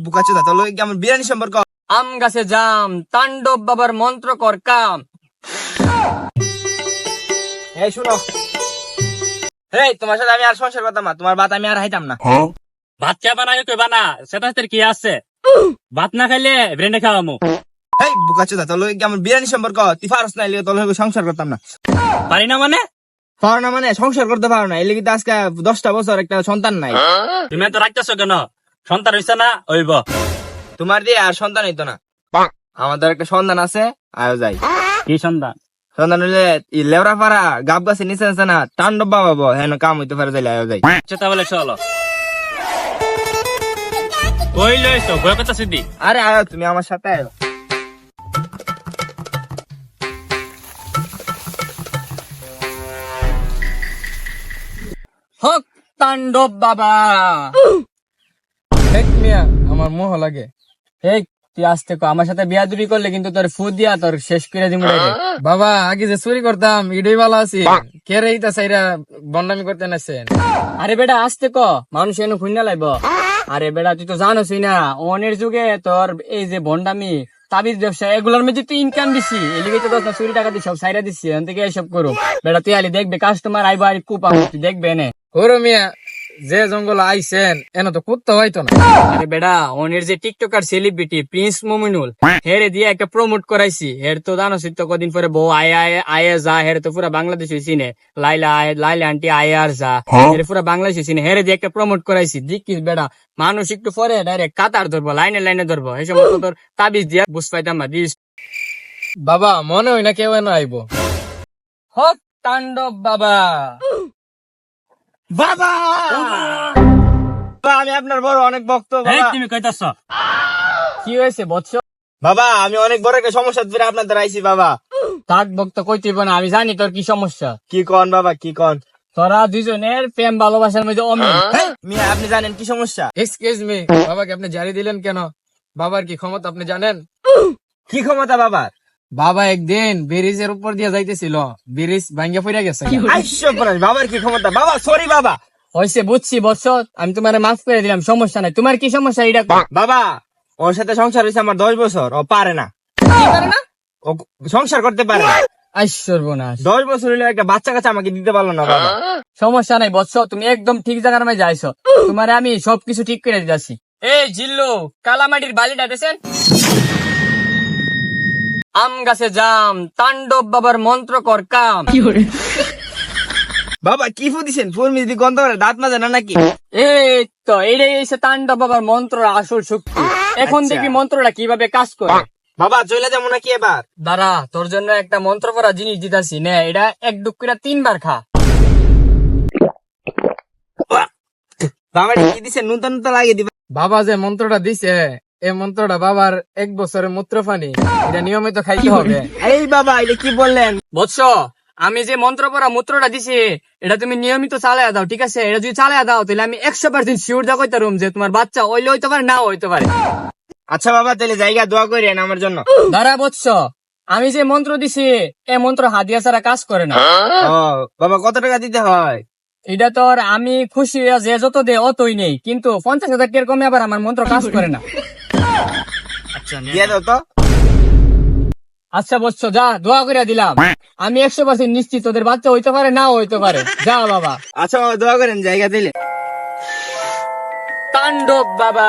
বুকাচোদা তোর লগে কি আমার বিরানি সম্পর্ক? আম গাছে জাম, তাণ্ডব বাবার মন্ত্র কর কাম। এই শুনো, এই তোমার সাথে আমি আর সংসার করতাম না, তোমার বাত আমি আর হাইতাম না। ভাত কে বানায় কইবা না, সেটা কি আছে? ভাত না খাইলে ব্রেন্ডে খাওয়ামু। এই বুকাচোদা তোর লগে কি আমার বিরানি সম্পর্ক? তুই পারস না, এলিগে তোর লগে সংসার করতাম না। পারি না মানে? পারো না মানে সংসার করতে পারো না, এলিগে তো আজকে 10টা বছর একটা সন্তান নাই। তুমি তো রাখতেছো কেন? সন্তান হইছে না হইব। তোমার দিয়ে আর সন্তান হইতো না। আমাদের একটা সন্তান আছে, আয়ো যাই। কি সন্তান? সন্তান হইলে লেবরা পাড়া গাব গাছের নিচে আছে না, তাণ্ডব বাবা হ্যাঁ কাম হইতে পারে, যাইলে আয়ো যাই। তাহলে চলো। কই লইছো ভয় কথা সিদ্ধি? আরে আয়ো, তুমি আমার সাথে আয়ো। হক তাণ্ডব বাবা। আমার মোহ লাগে। এই তুই আসতে কো, আমার সাথে বিয়াদবি করলে কিন্তু তোর ফু দিয়া তোর শেষ করে দিমু ডাইরেক্ট। বাবা আগে যে চুরি করতাম এটাই ভালো আছি, কে রে ইতা সাইরা বন্ডামি করতে নাছেন। আরে বেটা আসতে ক, মানুষ এনে খুঁজনা লাইব। আরে বেটা তুই তো জানোসই না, অনের যুগে তোর এই যে ভন্ডামি তাবিজ ব্যবসা এগুলোর মধ্যে তুই ইনকাম দিছি, এলিগে তো দশ চুরি টাকা দিয়ে সব সাইরা দিচ্ছি, এখান থেকে এসব করো। বেটা তুই আলি দেখবে কাস্টমার আইবা আর কুপা তুই দেখবে এনে। ওরে মিয়া, যে জঙ্গল আইছেন এন তো কুত্তা হইতো না। আরে বেটা অনের যে টিকটকার সেলিব্রিটি প্রিন্স মোমিনুল, হেরে দিয়ে একটা প্রমোট করাইছি। হের তো জানোসই তো কদিন পরে বউ আয়ে যা, হের তো পুরা বাংলাদেশ চিনে। লাইলা আন্টি আয়ে আর যা, হের পুরা বাংলাদেশ চিনে। হেরে দিয়ে একটা প্রমোট করাইছি, দেখিস বেটা মানুষ একটু পরে ডাইরেক্ট কাতার ধরবো, লাইনে ধরবো। এই সময় তোর তাবিজ দিয়া বুঝ পাইতাম না দিস। বাবা মনে হয় না কেউ এনে আইব। হক তাণ্ডব বাবা। বাবা আমি আপনার বড় অনেক ভক্ত এই বাবা। তুমি কইতাছ কি হয়েছে বৎস? বাবা আমি অনেক বড় একটা সমস্যা ধরে আপনার দ্বারা আইছি বাবা। তাক ভক্ত কইতেইব না, আমি জানি তোর কি সমস্যা। কি কন বাবা, কি কন? তোরা দুজনের প্রেম ভালোবাসার মধ্যে অমিল। মিয়া আপনি জানেন কি সমস্যা? এক্সকিউজ মি, বাবাকে আপনি জারি দিলেন কেন? বাবার কি ক্ষমতা আপনি জানেন? কি ক্ষমতা বাবার? বাবা একদিন ব্রিজের উপর দিয়ে যাইতেছিল, ব্রিজ ভাঙ্গা পড়ে গেছে। বাবার কি ক্ষমতা? বাবা সরি বাবা। হয়েছে বুঝছি বৎস, আমি তোমার মাফ করে দিলাম, সমস্যা নাই। তোমার কি সমস্যা এটা? বাবা ওর সাথে সংসার হয়েছে আমার 10 বছর, ও পারে না, কি করে না? ও সংসার করতে পারে না। সর্বনাশ। 10 বছর হইলে একটা বাচ্চা কাচ্চা আমাকে দিতে পারলো না বাবা। সমস্যা নাই বৎস, তুমি একদম ঠিক জায়গার মধ্যে যাইছো। তোমার আমি সবকিছু ঠিক করে দিতেছি। এই জিল্লু, কালামাটির বালিটা দেন। আম গাছে জাম, তাণ্ডব বাবার মন্ত্র কর কাম। বাবা কি ফু দিছেন? ফুল মিষ্টি গন্ধ করে দাঁত মাজে না নাকি? এই তো এটাই এসে তাণ্ডব বাবার মন্ত্র আসল শক্তি। এখন আচ্ছা। দেখি মন্ত্রটা কিভাবে কাজ করে। বাবা চলে যাবো নাকি এবার? দাঁড়া, তোর জন্য একটা মন্ত্র পড়া জিনিস দিতাছি, নে এটা এক ডুব করে 3 বার খা। বাবা কি দিছেন? নূতন নূতন লাগিয়ে দিবা। বাবা যে মন্ত্রটা দিছে, এই মন্ত্রটা বাবার 1 বছরের মূত্রপানি, এটা নিয়মিত খাইতে হবে। এই বাবা এটা কি বললেন? বৎস, আমি যে মন্ত্র পড়া মূত্রটা দিছি এটা তুমি নিয়মিত চালায়া দাও, ঠিক আছে? এটা যদি চালায়া দাও তাহলে আমি 100% শিওর দা কইতারুম যে তোমার বাচ্চা হইলে হইতে পারে, না হইতে পারে। আচ্ছা বাবা তাহলে জায়গা দোয়া করেন আমার জন্য। দাঁড়া বৎস, আমি যে মন্ত্র দিছি এই মন্ত্র হাদিয়া ছাড়া কাজ করে না। ও বাবা কত টাকা দিতে হয়? এটা তোর আমি খুশি হইয়া যে যত দে অতই নেই, কিন্তু 50,000 টাকার কমে আবার আমার মন্ত্র কাজ করে না। দিয়ে দাও তো। আচ্ছা বৎস যা, দোয়া করে দিলাম। আমি 100% নিশ্চিত তোদের বাচ্চা হইতে পারে, না হইতে পারে। যা বাবা। আচ্ছা বাবা দোয়া করেন জায়গা দিলে। তাণ্ডব বাবা।